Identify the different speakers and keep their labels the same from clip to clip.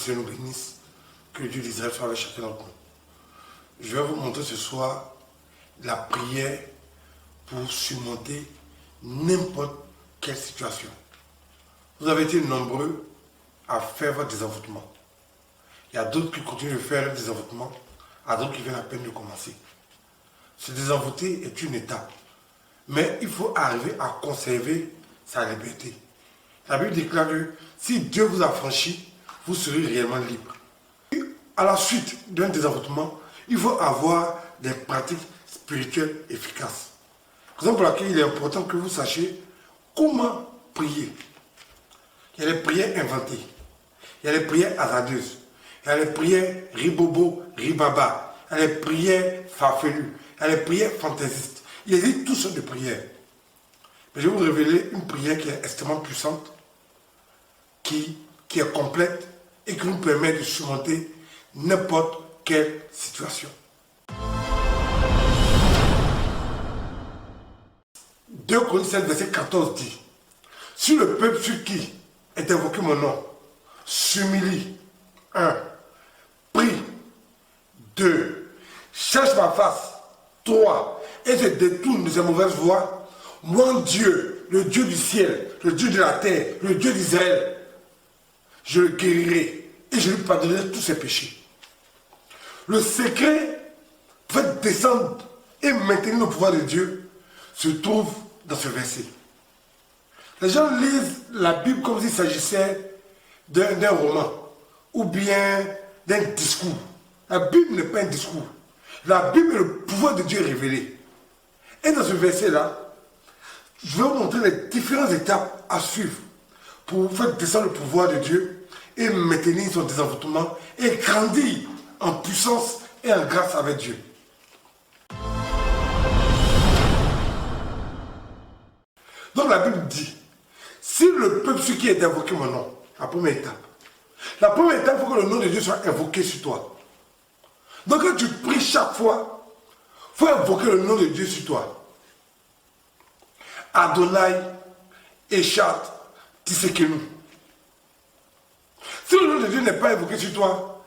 Speaker 1: Dieu nous bénisse. Que le Dieu d'Israël soit avec chacun d'entre nous. Je vais vous montrer ce soir la prière pour surmonter n'importe quelle situation. Vous avez été nombreux à faire votre désenvoûtement. Il y a d'autres qui continuent de faire le désenvoûtement, à d'autres qui viennent à peine de commencer. Se désenvoûter est une étape, mais il faut arriver à conserver sa liberté. La Bible déclare que si Dieu vous a franchi, vous serez réellement libre. Et à la suite d'un désenvoûtement, il faut avoir des pratiques spirituelles efficaces. C'est pour laquelle il est important que vous sachiez comment prier. Il y a les prières inventées, il y a les prières hasardeuses, il y a les prières ribobo, ribaba, il y a les prières farfelues, il y a les prières fantaisistes. Il existe toutes sortes de prières. Mais je vais vous révéler une prière qui est extrêmement puissante, qui est complète et qui nous permet de surmonter n'importe quelle situation. 2 Chroniques 7, verset 14 dit: si le peuple sur qui est invoqué mon nom s'humilie, 1. Prie, 2. Cherche ma face, 3. Et se détourne de ses mauvaises voies, mon Dieu, le Dieu du ciel, le Dieu de la terre, le Dieu d'Israël, je le guérirai et je lui pardonnerai tous ses péchés. Le secret pour faire descendre et maintenir le pouvoir de Dieu se trouve dans ce verset. Les gens lisent la Bible comme s'il s'agissait d'un roman ou bien d'un discours. La Bible n'est pas un discours. La Bible est le pouvoir de Dieu révélé. Et dans ce verset-là, je vais vous montrer les différentes étapes à suivre pour faire descendre le pouvoir de Dieu et maintenir son désenvoûtement et grandir en puissance et en grâce avec Dieu. Donc la Bible dit, si le peuple sur qui est invoqué mon nom, la première étape, il faut que le nom de Dieu soit invoqué sur toi. Donc quand tu pries chaque fois, il faut invoquer le nom de Dieu sur toi. Adonai, Echad, Tisekenu. Si le nom de Dieu n'est pas invoqué sur toi,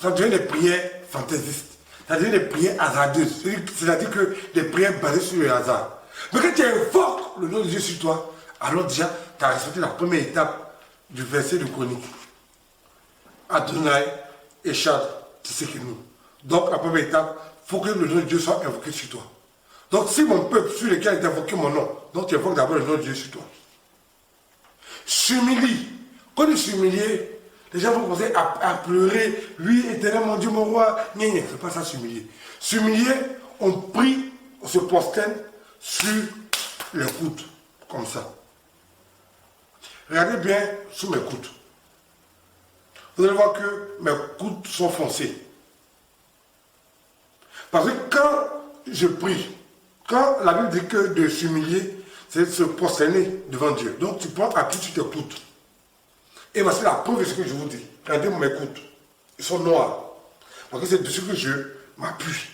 Speaker 1: ça devient des prières fantaisistes. Ça devient des prières hasardeuses. C'est-à-dire que des prières basées sur le hasard. Mais quand tu invoques le nom de Dieu sur toi, alors déjà, tu as respecté la première étape du verset de Chronique. Adonai, Echad, Tisekenu. Donc la première étape, il faut que le nom de Dieu soit invoqué sur toi. Donc si mon peuple sur lequel est invoqué mon nom, donc tu invoques d'abord le nom de Dieu sur toi. S'humilie. Quand tu s'humilies, les gens vont commencer à pleurer. Oui, éternel mon Dieu, mon roi. Ce n'est pas ça s'humilier. S'humilier, on prie, on se prosterne sur les coudes, comme ça. Regardez bien sous mes coudes. Vous allez voir que mes coudes sont foncés. Parce que quand je prie, quand la Bible dit que de s'humilier, c'est de se prosterner devant Dieu. Donc tu prends appui sur tes coudes. Et voici la preuve de ce que je vous dis. Regardez mes coudes. Ils sont noirs. Parce que c'est dessus que je m'appuie.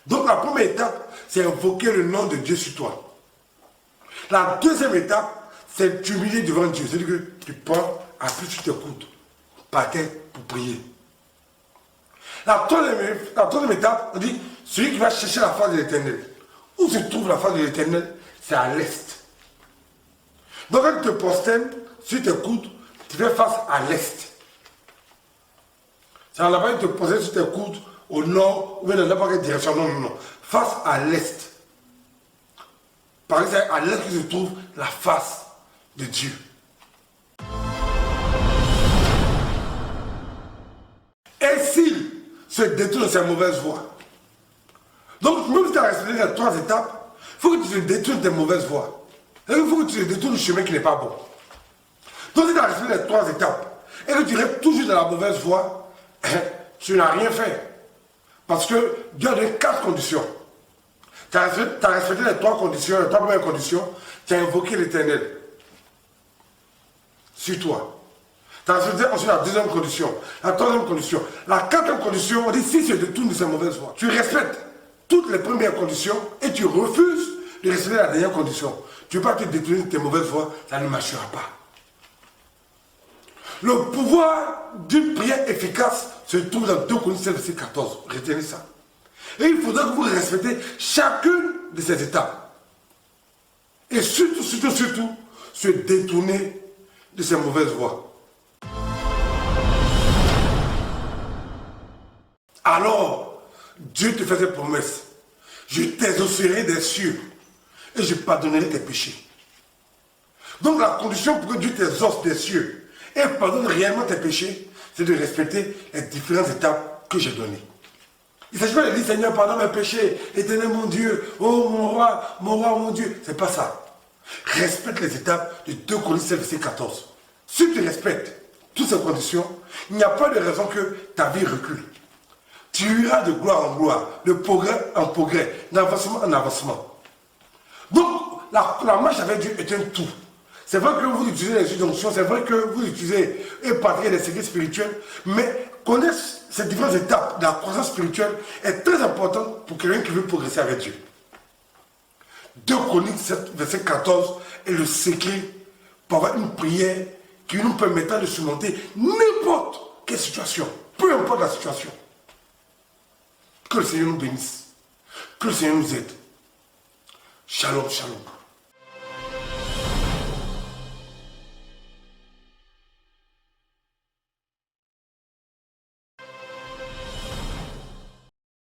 Speaker 1: Donc la première étape, c'est invoquer le nom de Dieu sur toi. La deuxième étape, c'est t'humilier devant Dieu. C'est-à-dire que tu prends appui sur tes coudes. Par terre pour prier. La troisième étape, on dit, celui qui va chercher la face de l'Éternel. Où se trouve la face de l'Éternel? C'est à l'est. Donc quand tu te prosternes sur tes coudes, tu fais face à l'est. C'est là-bas que tu te prosternes sur tes coudes au nord, ou bien dans n'importe quelle direction. Non, non, non. Face à l'est. Par exemple, c'est à l'est que se trouve la face de Dieu. Et s'il se détourne de ses mauvaises voies. Donc, même si tu as respecté les 3 étapes, il faut que tu te détournes de tes mauvaises voies. Il faut que tu te détournes du chemin qui n'est pas bon. Donc, si tu as respecté les 3 étapes et que tu restes toujours dans la mauvaise voie, tu n'as rien fait. Parce que Dieu a donné 4 conditions. Tu as respecté les 3 conditions, les 3 premières conditions, tu as invoqué l'Éternel sur toi. Tu as respecté ensuite la deuxième condition, la troisième condition. La quatrième condition, on dit si tu te détournes de ces mauvaises voies, tu respectes toutes les premières conditions et tu refuses de respecter la dernière condition. Tu ne peux pas te détourner de tes mauvaises voies, ça ne marchera pas. Le pouvoir d'une prière efficace se trouve dans 2 Corinthiens verset 14. Retenez ça. Et il faudra que vous respectez chacune de ces étapes. Et surtout, se détourner de ces mauvaises voies. Alors, Dieu te fait cette promesse. Je t'exaucerai des cieux et je pardonnerai tes péchés. Donc la condition pour que Dieu t'exauce des cieux et pardonne réellement tes péchés, c'est de respecter les différentes étapes que j'ai données. Il ne s'agit pas de dire Seigneur, pardonne mes péchés, éternel mon Dieu, oh mon roi, mon Dieu. C'est pas ça. Respecte les étapes de 2 Corinthiens verset 14. Si tu respectes toutes ces conditions, il n'y a pas de raison que ta vie recule. Tu iras de gloire en gloire, de progrès en progrès, d'avancement en avancement. Donc, la marche avec Dieu est un tout. C'est vrai que vous utilisez les injonctions, c'est vrai que vous utilisez et pratiquez les secrets spirituels, mais connaître ces différentes étapes de la croissance spirituelle est très important pour quelqu'un qui veut progresser avec Dieu. 2 Corinthiens 7, verset 14 est le secret pour avoir une prière qui nous permettra de surmonter n'importe quelle situation, peu importe la situation. Que le Seigneur nous bénisse, que le Seigneur nous aide. Shalom, shalom.